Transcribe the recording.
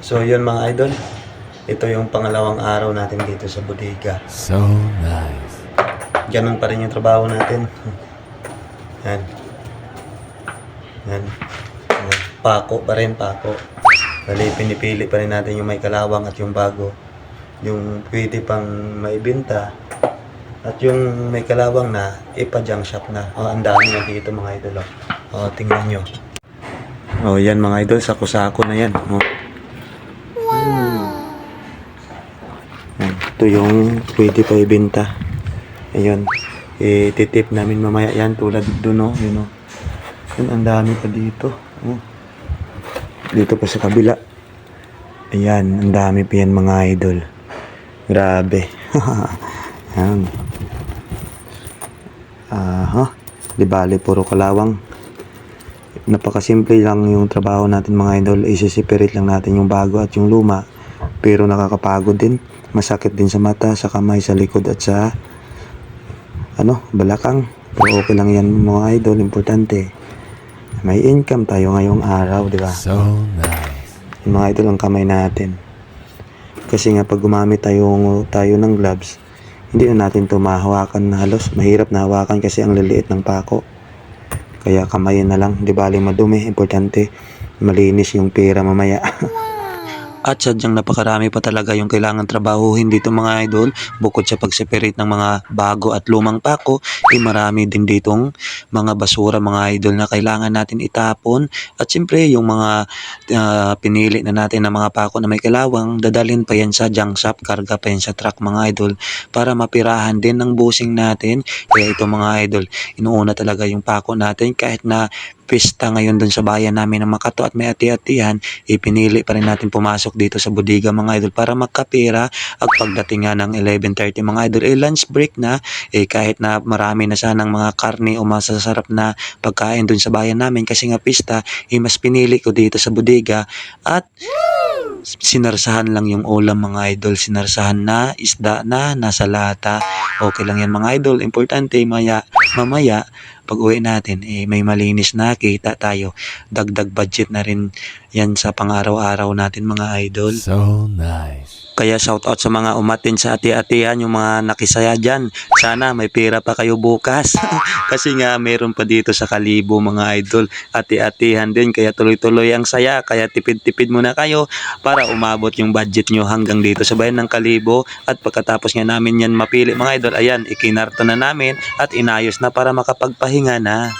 So yun mga idol, ito yung pangalawang araw natin dito sa bodega. So nice. Ganun pa rin yung trabaho natin. Yan. Yan. Yan. Pako pa rin, pako. Bali, pinipili pa rin natin yung may kalawang at yung bago. Yung pwede pang maibenta. At yung may kalawang na, ipa-junk shop na. Oh, ang dami na dito mga idol. Oh, tingnan nyo. Oh, yan mga idol, sako-sako na yan. Oh. Yan. Ito yung pwede pa ibenta. Ayun. Titip namin mamaya yan tulad doon, oh. Yun, oh. Yun, ang dami pa dito. Oh. Dito pa sa kabila. Ayan, ang dami pa yan mga idol. Grabe. Yan. Aha. Di bali, puro kalawang. Napakasimple lang yung trabaho natin mga idol. Isi-separate lang natin yung bago at yung luma. Pero nakakapagod din. Masakit din sa mata, sa kamay, sa likod at sa balakang. Pero okay lang yan mga idol. Importante. May income tayo ngayong araw, di ba? So nice. Yung mga idol ang kamay natin. Kasi nga pag gumamit tayo ng gloves, hindi na natin ito mahawakan na halos. Mahirap na hawakan kasi ang liliit ng pako. Kaya kamayin na lang. Di bali madumi. Importante malinis yung pera mamaya. At sadyang napakarami pa talaga yung kailangan trabahuhin dito mga idol. Bukod sa pag-separate ng mga bago at lumang pako, marami din ditong mga basura mga idol na kailangan natin itapon. At siyempre yung mga pinili na natin na mga pako na may kalawang, dadalhin pa yan sa junk shop, karga pa yan sa truck mga idol para mapirahan din ng busing natin. Kaya ito mga idol, inuuna talaga yung pako natin kahit na pista ngayon dun sa bayan namin ng Makato at may ati-atihan, pinili pa rin natin pumasok dito sa bodega mga idol para magkapera. At pagdating nga ng 11:30 mga idol, lunch break na, kahit na marami na sanang mga karne o masasarap na pagkain dun sa bayan namin kasi nga pista, mas pinili ko dito sa bodega at sinarsahan lang yung ulam mga idol, sinarsahan na isda na nasa lata. Okay lang yan mga idol, importante mamaya pag uwi natin may malinis na kita tayo, dagdag budget na rin yan sa pang-araw-araw natin mga idol. So nice. Kaya shout out sa mga umatin sa ati-atihan, yung mga nakisaya dyan. Sana may pera pa kayo bukas. Kasi nga meron pa dito sa Kalibo mga idol. Ati-atihan din, kaya tuloy-tuloy ang saya. Kaya tipid-tipid muna kayo para umabot yung budget nyo hanggang dito sa bayan ng Kalibo. At pagkatapos nga namin yan mapili mga idol, ayan, ikinarto na namin at inayos na para makapagpahinga na.